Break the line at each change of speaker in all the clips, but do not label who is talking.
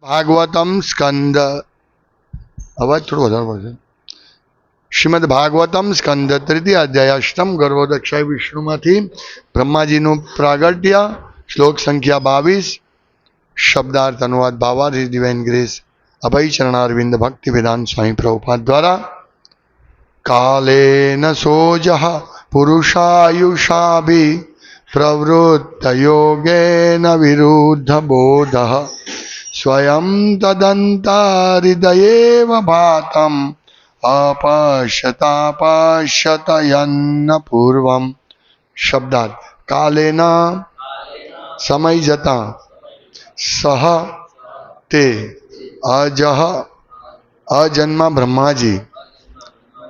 ભાગવતમ સ્કંદ અવાજ થોડો વધારે પડશે. શ્રીમદ ભાગવતમ સ્કંદ તૃતીય અધ્યાય અષ્ટમ ગર્ભોદક્ષાય વિષ્ણુમાંથી બ્રહ્માજીનું પ્રાગટ્ય. શ્લોક સંખ્યા 22. શબ્દાર્થ અનુવાદ ભાવાર્થ ડિવાઇન ગ્રેસ અભય ચરણારવિંદ ભક્તિ વેદાંત સ્વામી પ્રભુપાદ દ્વારા. કાલેન સોજઃ પુરુષાયુષાભિ પ્રવૃત્ત યોગેન વિરુદ્ધ બોધઃ સ્વયં તદંતહૃદયેવ ભાતમ અપશ્યતાપશ્યતયન્ન પૂર્વમ. શબ્દાર્થ કાલેના સમય જતા સહ તે અજહ અજન્મા બ્રહ્માજી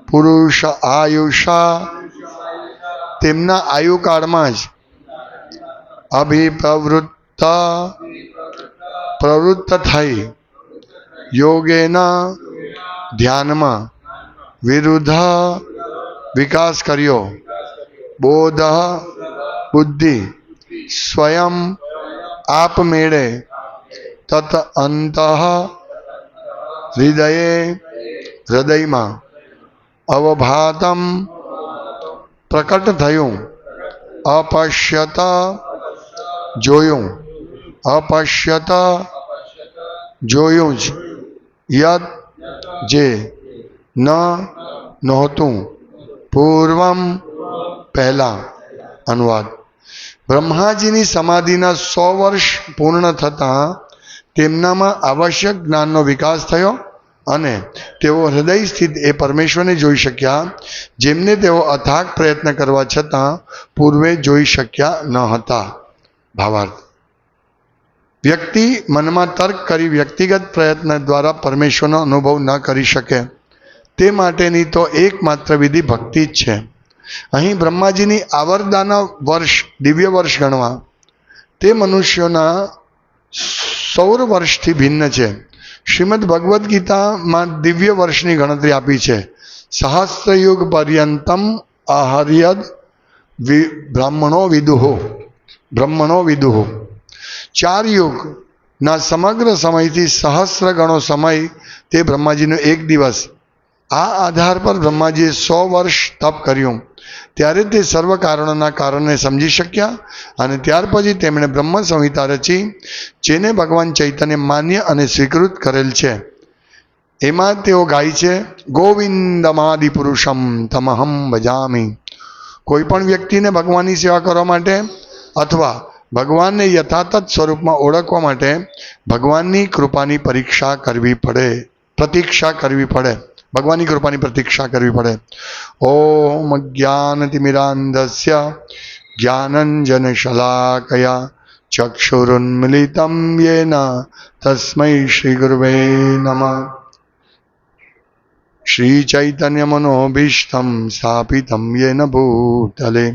પુરુષ આયુષા તેમના આયુકાળમાં જ પ્રવૃત્ત થઈ યોગેના ધ્યાનમાં વિરુદ્ધ વિકાસ કર્યો બોધ બુદ્ધિ સ્વયં આપમેળે તત અંતઃ હૃદયમાં અવભાતમ પ્રકટ થયું અપશ્યત જોયું અપશ્યત જોયું જ યત જે ન નહોતું પૂર્વમ પહેલા. અનુવાદ બ્રહ્માજીની સમાધિના 100 વર્ષ પૂર્ણ થતાં તેમનામાં આવશ્યક જ્ઞાનનો વિકાસ થયો અને તેઓ હૃદય સ્થિત એ પરમેશ્વરને જોઈ શક્યા જેમને તેઓ અથાગ પ્રયત્ન કરવા છતાં પૂર્વે જોઈ શક્યા ન હતા. ભાવાર્થ વ્યક્તિ મનમાં તર્ક કરી વ્યક્તિગત પ્રયત્ન દ્વારા પરમેશ્વરનો અનુભવ ન કરી શકે તે માટેની તો એકમાત્ર વિધિ ભક્તિ જ છે. અહીં બ્રહ્માજીની આવરદાના વર્ષ દિવ્ય વર્ષ ગણવા તે મનુષ્યોના સૌર વર્ષથી ભિન્ન છે. શ્રીમદ ભગવદ્ ગીતામાં દિવ્ય વર્ષની ગણતરી આપી છે. સહસ્રયુગ પર્યંતમ આહર્યદ બ્રાહ્મણો વિદુહો 4 યુગના સમગ્ર સમયથી સહસ્ર ગણો સમય તે બ્રહ્માજીનો એક દિવસ. આ આધાર પર બ્રહ્માજીએ 100 વર્ષ તપ કર્યું ત્યારે તે સર્વ કારણોના કારણને સમજી શક્યા અને ત્યાર પછી તેમણે બ્રહ્મ સંહિતા રચી જેને ભગવાન ચૈતન્ય માન્ય અને સ્વીકૃત કરેલ છે. એમાં તેઓ ગાય છે ગોવિંદમાદિ પુરુષમ તમહમ ભજામિ. કોઈ પણ વ્યક્તિને ભગવાનની સેવા કરવા માટે અથવા ભગવાનને યથાતથ સ્વરૂપમાં ઓળખવા માટે ભગવાનની કૃપાની પ્રતીક્ષા કરવી પડે. ભગવાનની કૃપાની પ્રતીક્ષા કરવી પડે. ઓમ જ્ઞાનતિમિરાંધસ્ય જ્ઞાનંજન શલાકયા ચક્ષુરુન્મિલિતમ યેન તસ્મૈ શ્રી ગુરવે નમઃ. શ્રી ચૈતન્ય મનોભીષ્ટમ સ્થાપિતમ યેન ભૂતલે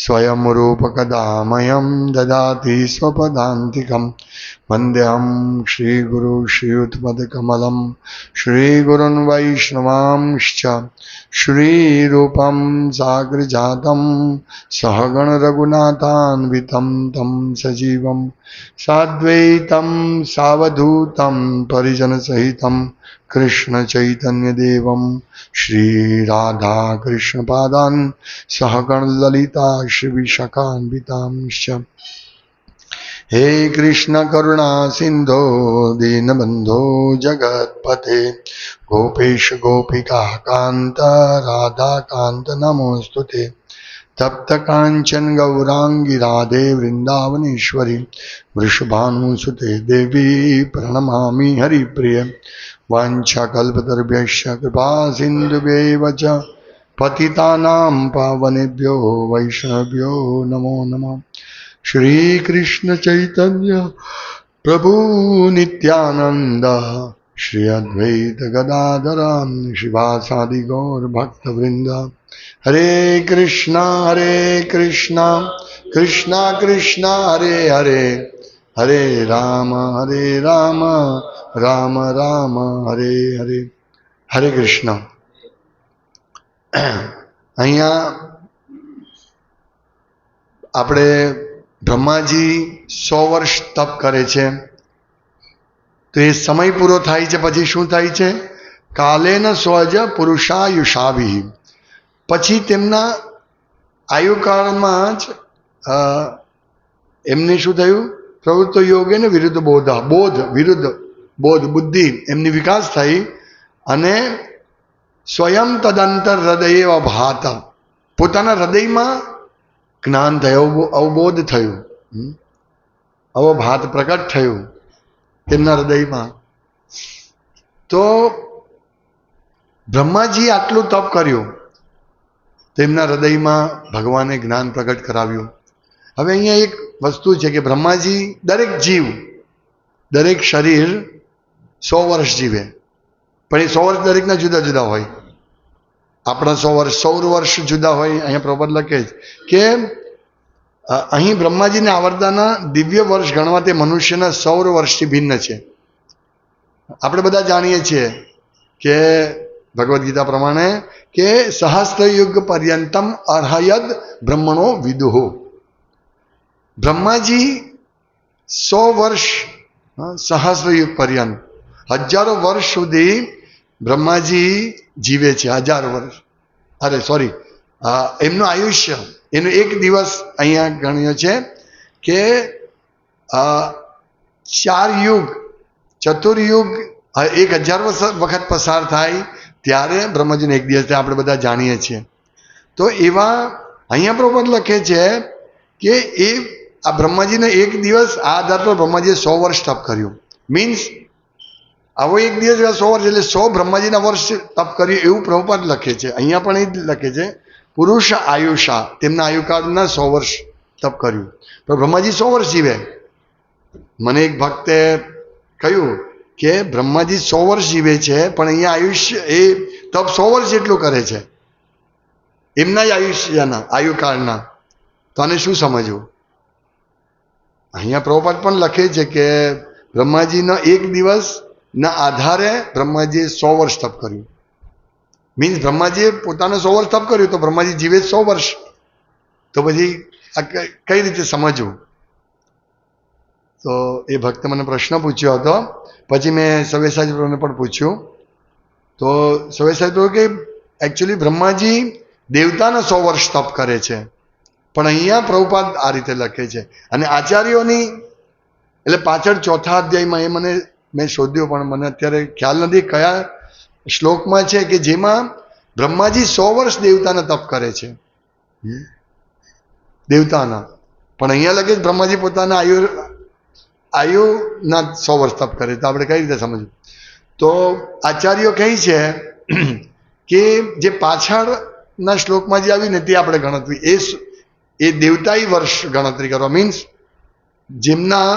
સ્વયં રૂપ કદામયં દદાતિ સ્વપદાંતિકમ. વંદ્યહમ શ્રી ગુરુ શ્રીયુતપદકમલમ શ્રી ગુરુન વૈષ્ણવાંશ્ચ શ્રી રૂપમ સાગ્રજાતમ સહગણ રઘુનાથાન્વિતમ તમ સજીવમ સાદ્વૈતમ સાવધૂતમ પરિજન સહિતમ કૃષ્ણ ચૈતન્ય દેવમ શ્રી રાધા કૃષ્ણ પાદાન સહગણ લલિતા શ્રી વિશાખાન્વિતાંશ્ચ. હે કૃષ્ણ કરુણા સિંધો દીનબંધો જગતપતે ગોપેશ ગોપિકા કાંત રાધા કાંત નમોસ્તુતે. તપ્ત કાંચન ગૌરાંગી રાધે વૃંદાવનેશ્વરી વૃષભાનુસુતે દેવી પ્રણમામિ હરિપ્રિય. વાંછાકલ્પતરુભ્યશ્ચ કૃપા સિંધુભ્યૈવ ચ પતિતાનાં પાવનેભ્યો વૈષ્ણવેભ્યો નમો નમઃ. શ્રી કૃષ્ણ ચૈતન્ય પ્રભુ નિત્યાનંદ શ્રી અદ્વૈત ગદાધર શિવાસાદિ ગૌર ભક્તવૃંદ. હરે કૃષ્ણ કૃષ્ણ કૃષ્ણ હરે હરે હરે રામ રામ રામ હરે હરે. હરે કૃષ્ણ. અહીંયા આપણે બ્રહ્માજી 100 વર્ષ તપ કરે છે તો એ સમય પૂરો થાય છે પછી શું થાય છે? કાલેન સ્વજ પુરુષાયુષાભિ, પછી તેમના આયુકાળમાં જ એમને શું થયું? પ્રવૃત્તિ યોગે ને વિરુદ્ધ બોધ બુદ્ધિ એમની વિકાસ થઈ અને સ્વયં તદંતર હૃદય ભાત, પોતાના હૃદયમાં જ્ઞાન થયું, અવબોધ થયું, અવભાત પ્રકટ થયું તેમના હૃદયમાં. તો બ્રહ્માજી આટલું તપ કર્યું, તેમના હૃદયમાં ભગવાને જ્ઞાન પ્રગટ કરાવ્યું. હવે અહીંયા એક વસ્તુ છે કે બ્રહ્માજી, દરેક જીવ, દરેક શરીર 100 વર્ષ જીવે, પણ એ 100 વર્ષ દરેકના જુદા જુદા હોય. આપણા 100 વર્ષ જુદા હોય. અહીંયા પ્રોપર લખે છે કે અહીં બ્રહ્માજીના આવરદાના દિવ્ય વર્ષ ગણવા તે મનુષ્યના 100 વર્ષથી ભિન્ન છે. આપણે બધા જાણીએ છીએ કે ભગવદ્ ગીતા પ્રમાણે કે સહસ્ત્રયુગ પર્યંતમ અર્હયદ બ્રહ્મણો વિદુહુ. બ્રહ્માજી 100 વર્ષ, સહસ્ત્રયુગ પર્યંત, હજારો વર્ષ સુધી બ્રહ્માજી જીવે છે. 1000 વર્ષ, અરે સોરી, એમનું આયુષ્ય, એનો એક દિવસ અહીંયા ગણ્યો છે કે 4 યુગ, ચતુર્યુગ 1000 વખત પસાર થાય ત્યારે બ્રહ્માજીનો એક દિવસ થાય, આપણે બધા જાણીએ છીએ. તો એવા અહીંયા પ્રોપર લખે છે કે એ આ બ્રહ્માજીનો એક દિવસ, આ આધાર પર બ્રહ્માજીએ 100 વર્ષ તપ કર્યું. મીન્સ આવો એક દિવસ 100 વર્ષ એટલે 100 બ્રહ્માજીના વર્ષ તપ કર્યું એવું પ્રભુપાદ લખે છે. અહીંયા પણ એ જ લખે છે પુરુષ આયુષા, તેમના આયુકાળના 100 વર્ષ તપ કર્યું. તો બ્રહ્માજી 100 વર્ષ જીવે. મને એક ભક્તે કહ્યું કે બ્રહ્માજી 100 વર્ષ જીવે છે પણ અહીંયા આયુષ્ય એ તપ 100 વર્ષ જેટલું કરે છે એમના જ આયુષ્યના, આયુકાળના. તો આને શું સમજવું? અહીંયા પ્રભુપાદ પણ લખે છે કે બ્રહ્માજીના એક દિવસના આધારે બ્રહ્માજીએ 100 વર્ષ તપ કર્યું. મીન્સ બ્રહ્માજીએ પોતાનો 100 વર્ષ તપ કર્યું તો બ્રહ્માજી જીવે 100 વર્ષ. તો પછી આ કઈ રીતે સમજવું? તો એ ભક્તે મને પ્રશ્ન પૂછ્યો હતો. પછી મેં સવે સાહેબને પણ પૂછ્યું. તો સવે સાહેબ કે એકચ્યુઅલી બ્રહ્માજી દેવતાના 100 વર્ષ તપ કરે છે, પણ અહીંયા પ્રભુપાદ આ રીતે લખે છે. અને આચાર્યોની, એટલે પાછળ 4થા અધ્યાયમાં એ મેં શોધ્યું પણ મને અત્યારે ખ્યાલ નથી કયા શ્લોકમાં છે કે જેમાં બ્રહ્માજી 100 વર્ષ દેવતાના તપ કરે છે, દેવતાના. પણ અહીંયા લખે બ્રહ્માજી પોતાના આયુના 100 વર્ષ તપ કરે. તો આપણે કઈ રીતે સમજવું? તો આચાર્યો કહે છે કે જે પાછળના શ્લોકમાં જે આવ્યું ને તે આપણે ગણતરી, એ દેવતાઈ વર્ષ ગણતરી કરવા. મીન્સ જેમના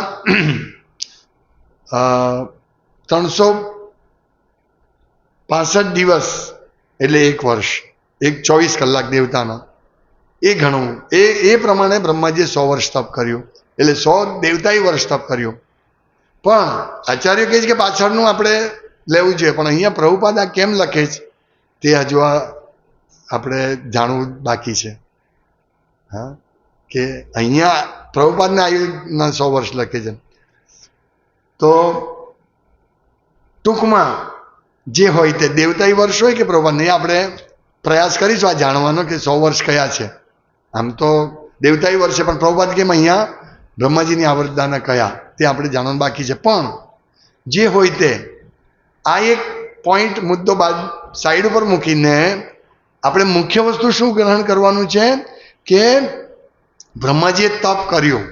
365 દિવસ એટલે 1 વર્ષ, 24 કલાક દેવતાના, એ ગણવું. એ પ્રમાણે બ્રહ્માજીએ 100 વર્ષ તપ કર્યું, એટલે 100 દેવતાઈ વર્ષ તપ કર્યું. પણ આચાર્ય કહે છે કે પાછળનું આપણે લેવું જોઈએ. પણ અહીંયા પ્રભુપાદ આ કેમ લખે છે તે હજુ આપણે જાણવું બાકી છે. હા, કે અહીંયા પ્રભુપાદના આયુના 100 વર્ષ લખે છે. તો ટૂંકમાં જે હોય તે દેવતાઈ વર્ષ હોય કે પ્રભુપાદને, એ આપણે પ્રયાસ કરીશું આ જાણવાનો કે 100 વર્ષ કયા છે. આમ તો દેવતાઈ વર્ષ છે, પણ પ્રભુપાદ કેમ અહીંયા બ્રહ્માજીની આવરદાના કયા તે આપણે જાણવાનું બાકી છે. પણ જે હોય તે, આ એક પોઈન્ટ, મુદ્દો સાઈડ ઉપર મૂકીને આપણે મુખ્ય વસ્તુ શું ગ્રહણ કરવાનું છે કે બ્રહ્માજીએ તપ કર્યું.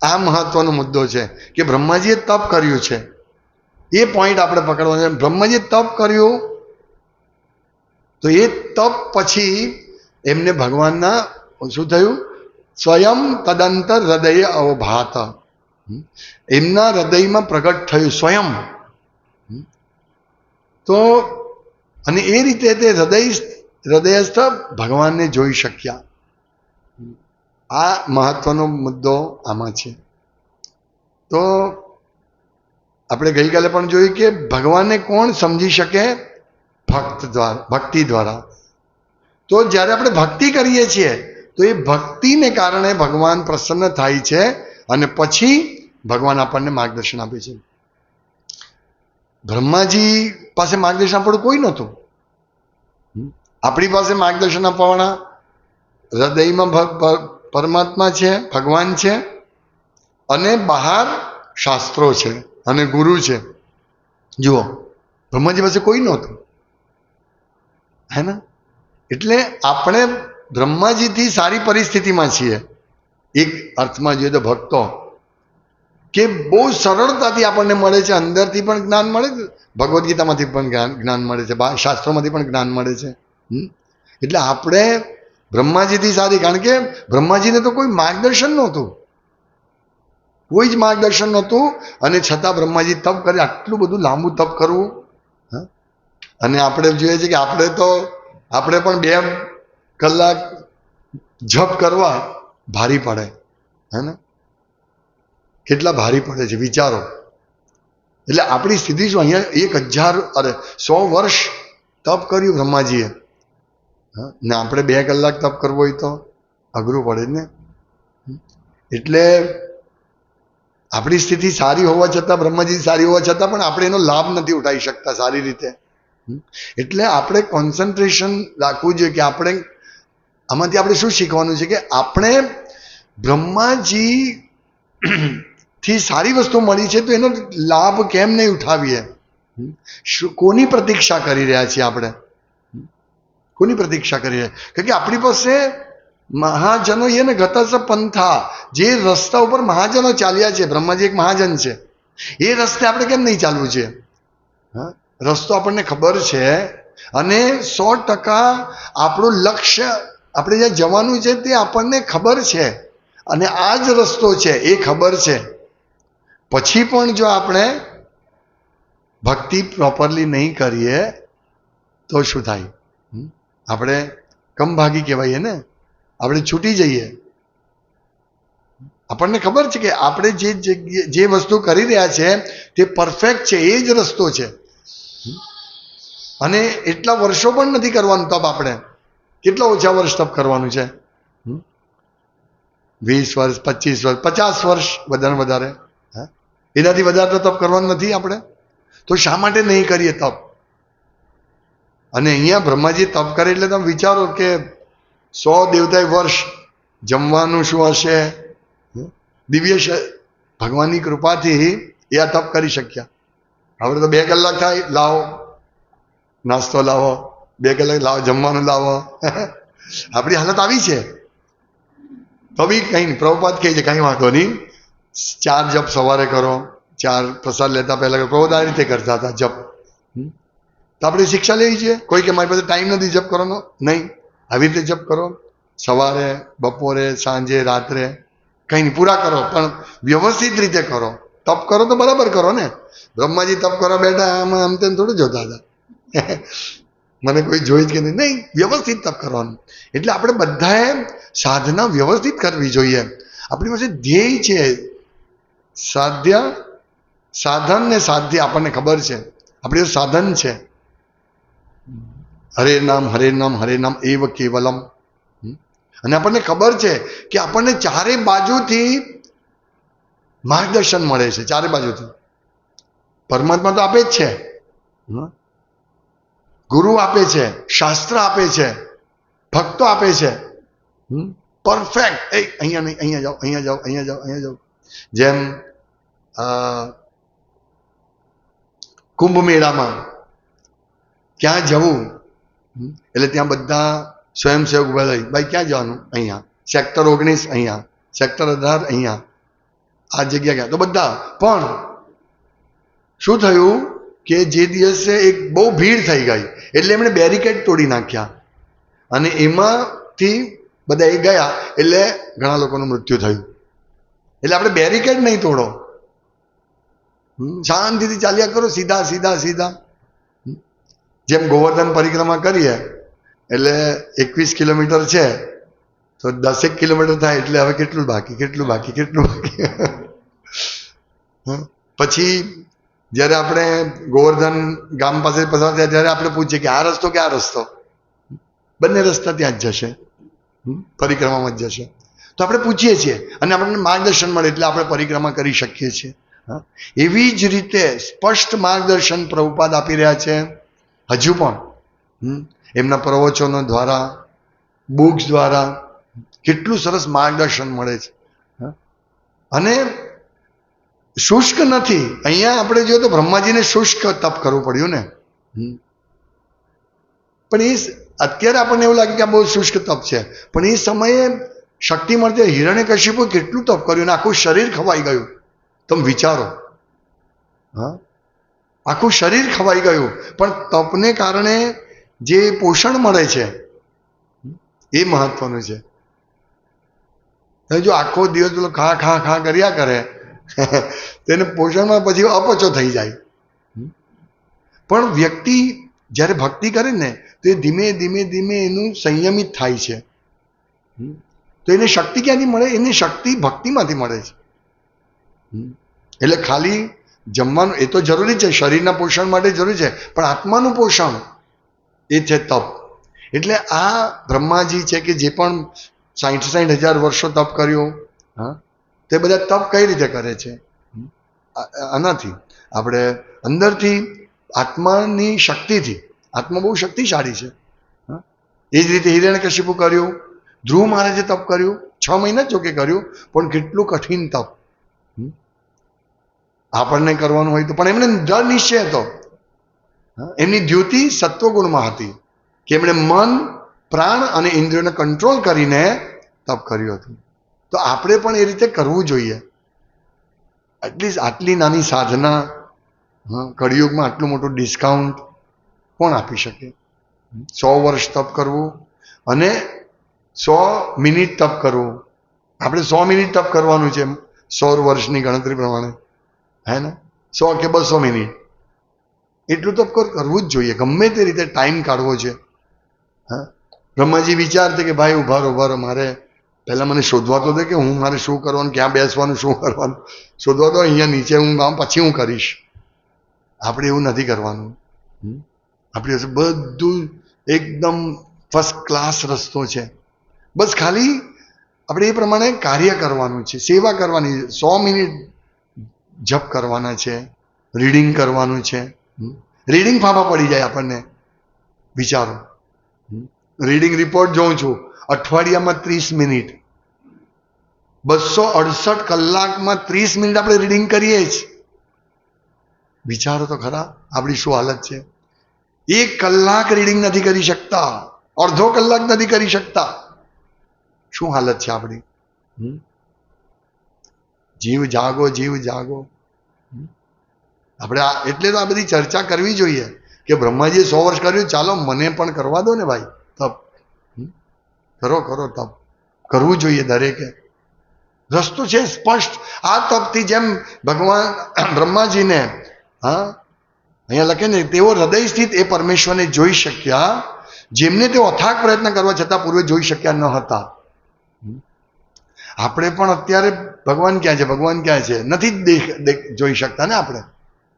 આ મહત્વનો મુદ્દો છે કે બ્રહ્માજીએ તપ કર્યું છે, એ પોઈન્ટ આપણે પકડવાનો છે. બ્રહ્માજીએ તપ કર્યું તો એ તપ પછી એમને ભગવાનના શું થયું? સ્વયં તદંતર હૃદય અવભાત, એમના હૃદયમાં પ્રગટ થયું સ્વયં. તો અને એ રીતે તે હૃદયસ્થ ભગવાનને જોઈ શક્યા. આ મહત્વનો મુદ્દો આમાં છે. તો આપણે ગઈકાલે પણ જોયું કે ભગવાનને કોણ સમજી શકે? ભક્ત દ્વારા, ભક્તિ દ્વારા. તો જ્યારે આપણે ભક્તિ કરીએ છીએ તો એ ભક્તિને કારણે ભગવાન પ્રસન્ન થાય છે અને પછી ભગવાન આપણને માર્ગદર્શન આપે છે. બ્રહ્માજી પાસે માર્ગદર્શન આપવાનું કોઈ નહોતું. આપણી પાસે માર્ગદર્શન આપવાના હૃદયમાં પરમાત્મા છે, ભગવાન છે, અને બહાર શાસ્ત્રો છે અને ગુરુ છે. જુઓ, બ્રહ્માજી પાસે કોઈ નહોતું, હે ને? એટલે આપણે બ્રહ્માજીથી સારી પરિસ્થિતિમાં છીએ એક અર્થમાં જોઈએ તો. ભક્તો કે બહુ સરળતાથી આપણને મળે છે, અંદરથી પણ જ્ઞાન મળે છે, ભગવદ્ ગીતામાંથી પણ જ્ઞાન મળે છે, શાસ્ત્રોમાંથી પણ જ્ઞાન મળે છે. એટલે આપણે બ્રહ્માજીથી સારી, કારણ કે બ્રહ્માજીને તો કોઈ માર્ગદર્શન નહોતું, કોઈ જ માર્ગદર્શન નહોતું, અને છતાં બ્રહ્માજી તપ કરે. આટલું બધું લાંબુ તપ કરવું. અને આપણે જોઈએ છીએ કે આપણે પણ 2 કલાક જપ કરવા ભારી પડે, હે ને? કેટલા ભારી પડે છે વિચારો. એટલે આપણી સ્થિતિ શું, અહીંયા 100 વર્ષ તપ કર્યું બ્રહ્માજીએ, ને આપણે 2 કલાક તપ કરવો હોય તો અઘરું પડે ને. એટલે આપણી સ્થિતિ સારી હોવા છતાં, બ્રહ્માજી સારી હોવા છતાં પણ આપણે એનો લાભ નથી ઉઠાવી શકતા સારી રીતે. એટલે આપણે કોન્સન્ટ્રેશન રાખવું જોઈએ કે આપણે આમાંથી આપણે શું શીખવાનું છે, કે આપણે બ્રહ્માજી થી સારી વસ્તુ મળી છે તો એનો લાભ કેમ નહીં ઉઠાવીએ? કોની પ્રતીક્ષા કરી રહ્યા છીએ આપણે? કોની પ્રતીક્ષા કરી રહ્યા? કારણ કે આપણી પાસે મહાજનો એને ગતસ પંથા, જે રસ્તા ઉપર મહાજનો ચાલ્યા છે, બ્રહ્માજી એક મહાજન છે, એ રસ્તે આપણે કેમ નહીં ચાલવું છે? રસ્તો આપણને ખબર છે, અને 100% આપણું લક્ષ્ય, આપણે જ્યાં જવાનું છે તે આપણને ખબર છે, અને આ જ રસ્તો છે એ ખબર છે. પછી પણ જો આપણે ભક્તિ પ્રોપરલી નહીં કરીએ તો શું થાય? આપણે કમભાગી કહેવાય ને, આપણે છૂટી જઈએ. આપણને ખબર છે કે આપણે જે વસ્તુ કરી રહ્યા છે તે પરફેક્ટ છે, એ જ રસ્તો છે, અને એટલા વર્ષો પણ નથી કરવાનું તપ. આપણે કેટલા ઓછા વર્ષ તપ કરવાનું છે? 20 વર્ષ, 25 વર્ષ, 50 વર્ષ વધારે વધારે. એનાથી વધારે તો તપ કરવાનું નથી આપણે. તો શા માટે નહીં કરીએ તપ? અને અહીંયા બ્રહ્માજી તપ કરે એટલે તમે વિચારો કે 100 દેવતાએ વર્ષ જમવાનું શું હશે? દિવ્ય ભગવાનની કૃપાથી એ આ તપ કરી શક્યા. હવે તો 2 કલાક થાય, લાવો નાસ્તો, લાવો 2 કલાક, લાવો જમવાનું, લાવો. આપણી હાલત આવી છે. તો બી કંઈ નહીં, પ્રભુપાદ કહે છે કંઈ વાંધો નહીં, 4 જપ સવારે કરો, 4 પ્રસાદ લેતા પહેલા કરો. પ્રભુપાદ આ રીતે કરતા હતા જપ. તો આપણે શિક્ષા લેવી છે. કોઈ કે મારી પાસે ટાઈમ નથી જપ કરવાનો, નહીં, આવી રીતે જપ કરો, સવારે, બપોરે, સાંજે, રાત્રે, કંઈ નહીં, પૂરા કરો, પણ વ્યવસ્થિત રીતે કરો. તપ કરો તો બરાબર કરો ને. બ્રહ્માજી તપ કરવા બેઠા, આમાં આમ તેમ થોડું જોતા હતા, મને કોઈ જોઈ જ કે નહીં, વ્યવસ્થિત તપ કરવાનું. એટલે આપણે બધાએ સાધના વ્યવસ્થિત કરવી જોઈએ. આપણી પાસે ધ્યેય છે, સાધન ને સાધ્ય આપણને ખબર છે, આપણી સાધન છે. હરે નામ હરે નામ હરે નામ એવ કેવલમ. અને આપણને ખબર છે કે આપણને 4 બાજુથી માર્ગદર્શન મળે છે, 4 બાજુથી. પરમાત્મા તો આપે જ છે, ગુરુ આપે છે, શાસ્ત્ર આપે છે, ભક્તો આપે છે, પરફેક્ટ. અહીંયા નહીં, અહીંયા જાઓ, અહીંયા જાઓ, અહીંયા જાઓ, અહીંયા જાઓ. જેમ કુંભ મેળામાં ક્યાં જવું, એટલે ત્યાં બધા સ્વયંસેવક ઉભા થઈ, ભાઈ ક્યાં જવાનું? અહીંયા. સેક્ટર 19 અહીંયા, સેક્ટર 18 અહીંયા, આ જગ્યા ક્યાં? તો બધા. પણ શું થયું કે જે દિવસે એક બહુ ભીડ થઈ ગઈ, એટલે એમણે બેરિકેડ તોડી નાખ્યા, અને એમાંથી બધા એ ગયા, એટલે ઘણા લોકોનું મૃત્યુ થયું. એટલે આપણે બેરિકેડ નહીં તોડો, શાંતિથી ચાલ્યા કરો, સીધા સીધા સીધા. જેમ ગોવર્ધન પરિક્રમા કરીએ એટલે 21 કિલોમીટર છે, તો 10 કિલોમીટર થાય, એટલે હવે કેટલું બાકી, કેટલું બાકી, કેટલું બાકી. પછી જ્યારે આપણે ગોવર્ધન ગામ પાસે પસાર થયા ત્યારે આપણે પૂછીએ કે આ રસ્તો કે આ રસ્તો? બંને રસ્તા ત્યાં જ જશે, પરિક્રમામાં જ જશે. તો આપણે પૂછીએ છીએ અને આપણને માર્ગદર્શન મળે એટલે આપણે પરિક્રમા કરી શકીએ છીએ. હા, એવી જ રીતે સ્પષ્ટ માર્ગદર્શન પ્રભુપાદ આપી રહ્યા છે હજુ પણ એમના પ્રવચનો દ્વારા, બુક્સ દ્વારા કેટલું સરસ માર્ગદર્શન મળે છે. અને શુષ્ક નથી. અહીંયા આપણે જોઈએ તો બ્રહ્માજીને શુષ્ક તપ કરવું પડ્યું ને. પણ એ અત્યારે આપણને એવું લાગે કે આ બહુ શુષ્ક તપ છે, પણ એ સમયે શક્તિ મળતી હિરણ્યકશિપુ કેટલું તપ કર્યું ને આખું શરીર ખવાઈ ગયું. તમે વિચારો, હા, આખું શરીર ખવાઈ ગયું, પણ તપને કારણે જે પોષણ મળે છે એ મહત્વનું છે. જો આખો દિવસ પેલો ખા ખા ખા કર્યા કરે તેને પોષણમાં પછી અપચો થઈ જાય. પણ વ્યક્તિ જ્યારે ભક્તિ કરે ને તો એ ધીમે ધીમે ધીમે એનું સંયમિત થાય છે. તો એને શક્તિ ક્યાંથી મળે? એની શક્તિ ભક્તિમાંથી મળે છે. એટલે ખાલી જમવાનું એ તો જરૂરી છે, શરીરના પોષણ માટે જરૂરી છે, પણ આત્માનું પોષણ એ છે તપ. એટલે આ બ્રહ્માજી છે કે જે પણ 60,000 વર્ષો તપ કર્યું, હા, તે બધા તપ કઈ રીતે કરે છે? આનાથી આપણે અંદરથી આત્માની શક્તિથી. આત્મા બહુ શક્તિશાળી છે. એ જ રીતે હિરણ્યકશિપુ કર્યું, ધ્રુવ મહારાજે તપ કર્યું, 6 મહિના જોકે કર્યું, પણ કેટલું કઠિન તપ. આપણને કરવાનું હોય તો પણ એમને દ્રઢ નિશ્ચય હતો. એમની દ્યુતિ સત્વગુણમાં હતી કે એમણે મન, પ્રાણ અને ઇન્દ્રિયોને કંટ્રોલ કરીને તપ કર્યું હતું. તો આપણે પણ એ રીતે કરવું જોઈએ. એટલીસ્ટ આટલી નાની સાધના કળિયુગમાં આટલું મોટું ડિસ્કાઉન્ટ કોણ આપી શકે? 100 વર્ષ તપ કરવું અને 100 મિનિટ તપ કરવું. આપણે 100 મિનિટ તપ કરવાનું છે 100 વર્ષની ગણતરી પ્રમાણે, હે ને? 100 કે 200 મિનિટ એટલું તપ કરવું જ જોઈએ. ગમે તે રીતે ટાઈમ કાઢવો છે. હા, બ્રહ્માજી વિચારતે કે ભાઈ ઉભા રહો, મારે પહેલાં મને શોધવા તો દે કે હું મારે શું કરવાનું, ક્યાં બેસવાનું, શું કરવાનું શોધવા દો. અહીંયા નીચે હું પછી હું કરીશ. આપણે એવું નથી કરવાનું. આપણી પાસે બધું એકદમ ફર્સ્ટ ક્લાસ રસ્તો છે. બસ ખાલી આપણે એ પ્રમાણે કાર્ય કરવાનું છે, સેવા કરવાની. 100 મિનિટ જપ કરવાના છે, રીડિંગ કરવાનું છે. રીડિંગ ફાફા પડી જાય આપણને. વિચારો, રીડિંગ રિપોર્ટ જોઉં છું, અઠવાડિયામાં 30 મિનિટ, 268 કલાકમાં 30 મિનિટ આપણે રીડિંગ કરીએ જ. વિચારો તો ખરા આપણી શું હાલત છે. 1 કલાક રીડિંગ નથી કરી શકતા, અડધો કલાક નથી કરી શકતા. શું હાલત છે આપણી? જીવ જાગો, જીવ જાગો. આપણે એટલે તો આ બધી ચર્ચા કરવી જોઈએ કે બ્રહ્માજીએ 100 વર્ષ કર્યું, ચાલો મને પણ કરવા દો ને ભાઈ તપ. કરો તપ કરવું જોઈએ દરેકે. રસ્તો છે સ્પષ્ટ. આ તપથી જેમ ભગવાન બ્રહ્માજીને, હા, અહીંયા લખે ને, તેઓ હૃદય સ્થિત એ પરમેશ્વરને જોઈ શક્યા જેમને તેઓ અથાગ પ્રયત્ન કરવા છતાં પૂર્વે જોઈ શક્યા ન હતા. આપણે પણ અત્યારે ભગવાન ક્યાં છે, ભગવાન ક્યાં છે નથી જોઈ શકતા ને. આપણે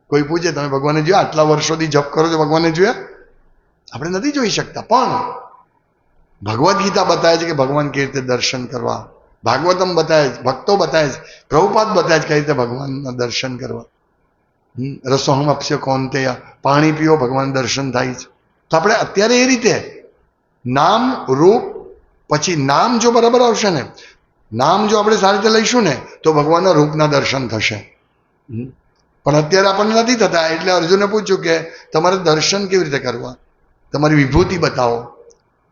કોઈ પૂછે તમે ભગવાનને જોયા? આટલા વર્ષોથી જપ કરો છો, ભગવાનને જોયા? આપણે નથી જોઈ શકતા. પણ ભગવદ્ ગીતા બતાવે છે કે ભગવાન કેવી રીતે દર્શન કરવા. ભાગવતમ બતાવે છે, ભક્તો બતાવે છે, પ્રભુપાદ બતાવે છે કઈ રીતે ભગવાનના દર્શન કરવા. રસોહમ અપ્સ્ય કૌંતેય, પાણી પીવો, ભગવાન દર્શન થાય છે. તો આપણે અત્યારે એ રીતે નામ, રૂપ, પછી નામ જો બરાબર આવશે ને, નામ જો આપણે સારી રીતે લઈશું ને તો ભગવાનના રૂપના દર્શન થશે. પણ અત્યારે આપણને નથી થતા. એટલે અર્જુને પૂછ્યું કે તમારે દર્શન કેવી રીતે કરવા? તમારી વિભૂતિ બતાવો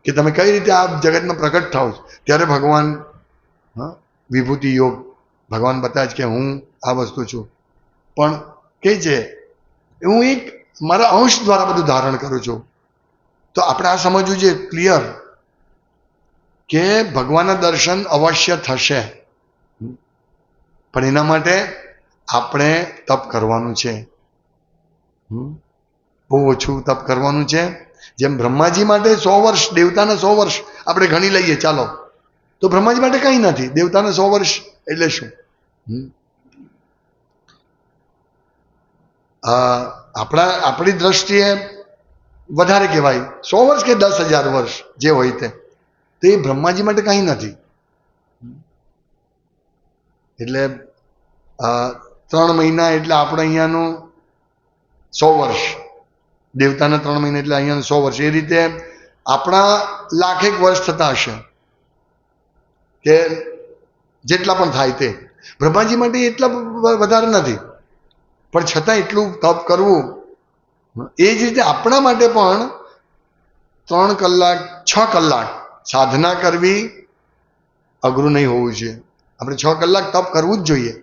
કે તમે કઈ રીતે આ જગતમાં પ્રગટ થાઓ છો. ત્યારે ભગવાન, હા, વિભૂતિ યોગ ભગવાન બતાવે છે કે હું આ વસ્તુ છું. પણ કે છે હું એક મારા અંશ દ્વારા બધું ધારણ કરું છું. તો આપણે આ સમજવું છે ક્લિયર કે ભગવાનના દર્શન અવશ્ય થશે, પણ એના માટે આપણે તપ કરવાનું છે. બહુ ઓછું તપ કરવાનું છે. જેમ બ્રહ્માજી માટે 100 વર્ષ, દેવતાના 100 વર્ષ આપણે ગણી લઈએ ચાલો, તો બ્રહ્માજી માટે કંઈ નથી. દેવતાના 100 વર્ષ એટલે શું? આપણી દ્રષ્ટિએ વધારે કહેવાય 100 વર્ષ કે 10,000 વર્ષ જે હોય તે. તો એ બ્રહ્માજી માટે કંઈ નથી. એટલે 3 મહિના એટલે આપણે અહીંયાનું 100 વર્ષ, દેવતાના 3 મહિના એટલે અહીંયાનું 100 વર્ષ. એ રીતે આપણા 1,00,000 વર્ષ થતા હશે કે જેટલા પણ થાય તે. બ્રહ્માજી માટે એટલા વધારે નથી, પણ છતાં એટલું તપ કરવું. એ જ રીતે આપણા માટે પણ 3 કલાક 6 કલાક સાધના કરવી અઘરું નહીં હોવું જોઈએ. આપણે 6 કલાક તપ કરવું જ જોઈએ.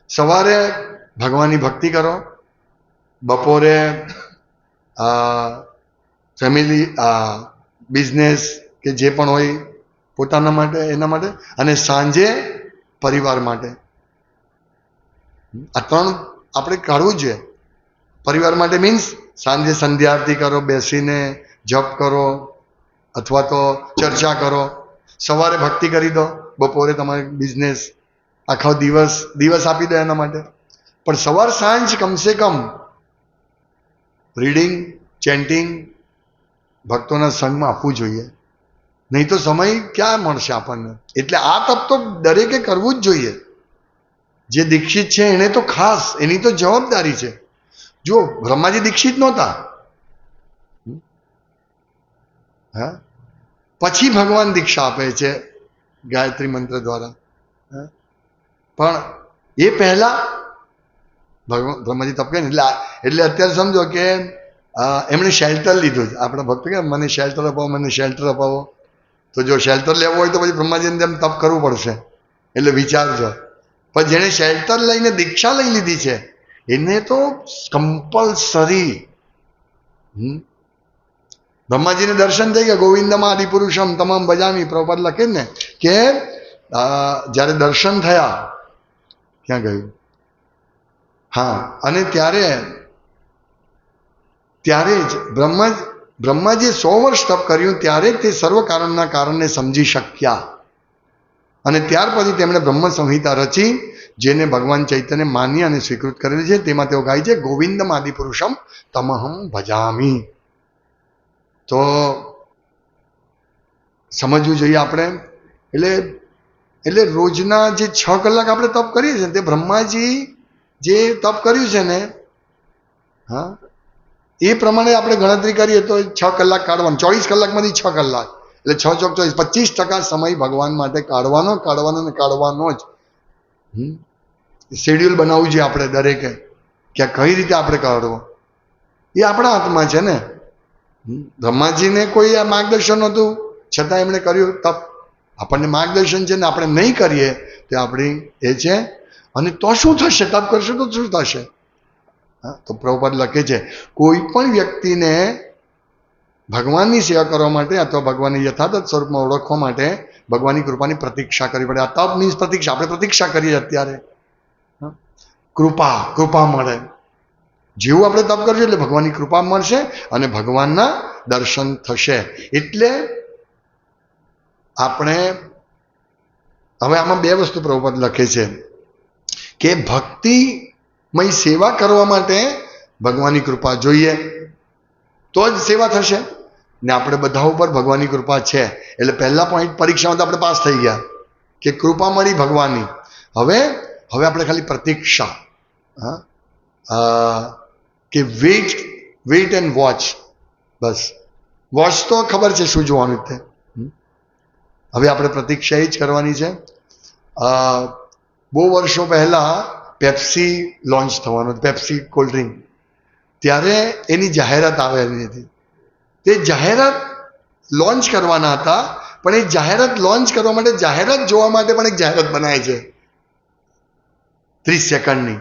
સવારે ભગવાનની ભક્તિ કરો, બપોરે ફેમિલી બિઝનેસ કે જે પણ હોય પોતાના માટે એના માટે, અને સાંજે પરિવાર માટે. આ 3 આપણે કાઢવું જ જોઈએ. પરિવાર માટે મીન્સ સાંજે સંધ્યા આરતી કરો, બેસીને જપ કરો અથવા તો ચર્ચા કરો. સવારે ભક્તિ કરી દો, બપોરે તમારે બિઝનેસ, આખો દિવસ આપી દો એના માટે. પણ સવાર સાંજ કમસે કમ રીડિંગ, ચેન્ટિંગ, ભક્તોના સંગમાં આપવું જોઈએ. નહીં તો સમય ક્યાં મળશે આપણને. એટલે આ તપ તો દરેકે કરવું જ જોઈએ. જે દીક્ષિત છે એને તો ખાસ, એની તો જવાબદારી છે. જો બ્રહ્માજી દીક્ષિત નહોતા, હા, પછી ભગવાન દીક્ષા આપે છે ગાયત્રી મંત્ર દ્વારા. પણ એ પહેલા બ્રહ્માજી તપ કરે એટલે અત્યારે સમજો કે એમણે શેલ્ટર લીધું છે. આપણા ભક્તો કે મને શેલ્ટર અપાવો, મને શેલ્ટર અપાવો. તો જો શેલ્ટર લેવો હોય તો પછી બ્રહ્માજીને જેમ તપ કરવું પડશે. એટલે વિચારજો. પણ જેણે શેલ્ટર લઈને દીક્ષા લઈ લીધી છે એને તો કમ્પલસરી. બ્રહ્માજીને દર્શન થઈ ગયા. ગોવિંદમાં આદિપુરુષમ તમામ ભજામી. પ્રભુપાદ લખે ને કે જ્યારે દર્શન થયા, ક્યાં ગયું, હા, અને ત્યારે જ બ્રહ્માજીએ 100 વર્ષ તપ કર્યું ત્યારે તે સર્વ કારણના કારણને સમજી શક્યા. અને ત્યાર પછી તેમણે બ્રહ્મ સંહિતા રચી, જેને ભગવાન ચૈતન્ય માની અને સ્વીકૃત કરેલી છે. તેમાં તેઓ ગાય છે ગોવિંદમ આદિપુરુષમ તમહમ ભજામી. તો સમજવું જોઈએ આપણે. એટલે રોજના જે 6 કલાક આપણે તપ કરીએ છીએ તે બ્રહ્માજી જે તપ કર્યું છે ને, હા, એ પ્રમાણે આપણે ગણતરી કરીએ તો 6 કલાક કાઢવાનું. 24 કલાકમાંથી 6 કલાક એટલે 6 ચોક 24, 25% સમય ભગવાન માટે કાઢવાનો જ. શેડ્યુલ બનાવવું જોઈએ આપણે દરેકે કે કઈ રીતે આપણે કાઢવો. એ આપણા હાથમાં છે ને. બ્રહ્માજીને કોઈ આ માર્ગદર્શન નહોતું, છતાં એમણે કર્યું તપ. આપણને માર્ગદર્શન છે ને આપણે નહીં કરીએ તો આપણી એ છે. અને તો શું થશે? તપ કરશું તો શું થશે? તો પ્રભુપાદ લખે છે કોઈ પણ વ્યક્તિને ભગવાનની સેવા કરવા માટે અથવા ભગવાનને યથાર્થ સ્વરૂપમાં ઓળખવા માટે ભગવાનની કૃપાની પ્રતીક્ષા કરવી પડે. આ તપ મીન્સ પ્રતીક્ષા. આપણે પ્રતીક્ષા કરીએ અત્યારે કૃપા મળે. જેવું આપણે તપ કરશું એટલે ભગવાનની કૃપા મળશે અને ભગવાનના દર્શન થશે. એટલે આપણે હવે આમાં 2 વસ્તુ પ્રભુપાદ લખે છે કે ભક્તિમય સેવા કરવા માટે ભગવાનની કૃપા જોઈએ તો જ સેવા થશે. ને આપણે બધા ઉપર ભગવાનની કૃપા છે. એટલે પહેલા પોઈન્ટ પરીક્ષામાં તો આપણે પાસ થઈ ગયા કે કૃપા મળી ભગવાનની. હવે આપણે ખાલી પ્રતીક્ષા, કે weight and watch. Bus watch તો ખબર છે શું જોવાનું તે. હવે આપણે પ્રતીક્ષા એ જ કરવાની છે. બહુ વર્ષો પહેલા પેપ્સી લોન્ચ થવાનું, પેપ્સી કોલ્ડ ડ્રિંક. ત્યારે એની જાહેરાત આવેલી હતી. તે જાહેરાત લોન્ચ કરવાના હતા, પણ એ જાહેરાત લોન્ચ કરવા માટે જાહેરાત જોવા માટે પણ એક જાહેરાત બનાવે છે 30 સેકન્ડની.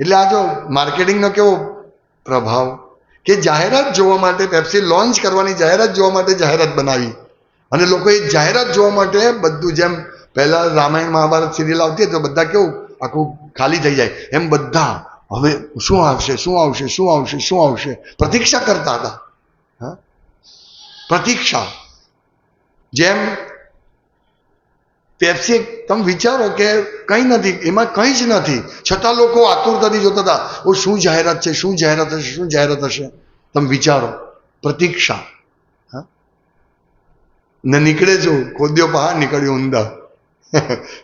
એટલે આ જો માર્કેટિંગનો કેવો પ્રભાવ કે જાહેરાત જોવા માટે, પેપ્સી લોન્ચ કરવાની જાહેરાત જોવા માટે જાહેરાત બનાવી. અને લોકો એ જાહેરાત જોવા માટે બધું, જેમ પહેલા રામાયણ મહાભારત સિરિયલ આવતી તો બધા કેવું આખું ખાલી થઈ જાય એમ બધા હવે શું આવશે પ્રતીક્ષા કરતા હતા. પ્રતીક્ષા. જેમ પેપ્સી, તમે વિચારો કે કંઈ નથી, એમાં કંઈ જ નથી, છતાં લોકો આતુરતાથી જોતા હતા ઓ શું જાહેરાત હશે. તમે વિચારો, પ્રતીક્ષા. ને નીકળે છું ખોદ્યો પહાડ નીકળ્યો ઊંધા.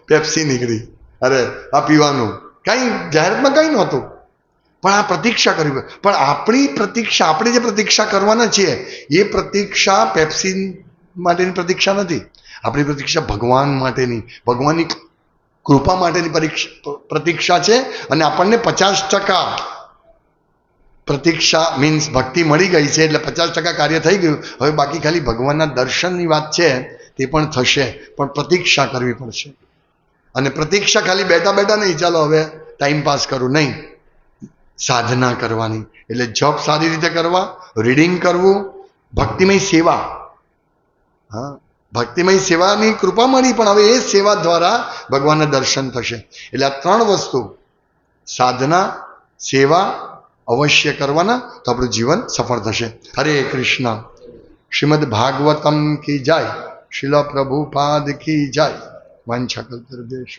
પેપ્સી નીકળી, અરે આ પીવાનું, કાંઈ જાહેરાતમાં કાંઈ નહોતું, પણ આ પ્રતીક્ષા કરવી. પણ આપણી પ્રતીક્ષા, આપણે જે પ્રતીક્ષા કરવાના છીએ એ પ્રતીક્ષા પેપ્સી માટેની પ્રતીક્ષા નથી. આપણી પ્રતીક્ષા ભગવાન માટેની, ભગવાનની કૃપા માટેની પ્રતીક્ષા છે. અને આપણને 50% પ્રતીક્ષા મીન્સ ભક્તિ મળી ગઈ છે, એટલે 50% કાર્ય થઈ ગયું. હવે બાકી ખાલી ભગવાનના દર્શનની વાત છે, તે પણ થશે, પણ પ્રતીક્ષા કરવી પડશે. અને પ્રતીક્ષા ખાલી બેઠા બેઠા નહીં, ચાલો હવે ટાઈમ પાસ કરું, નહીં, સાધના કરવાની. એટલે જપ સારી રીતે કરવા, રીડિંગ કરવું, ભક્તિમય સેવા. હા, ભક્તિમય સેવાની કૃપા મળી, પણ હવે એ સેવા દ્વારા ભગવાનના દર્શન થશે. એટલે આ 3 વસ્તુ, સાધના, સેવા અવશ્ય કરવાના, તો આપણું જીવન સફળ થશે. હરે કૃષ્ણ. શ્રીમદ ભાગવતમ કી જય, શિલ પ્રભુપાદ કી જય. વાંછા કલ્પતરુભ્યશ્ચ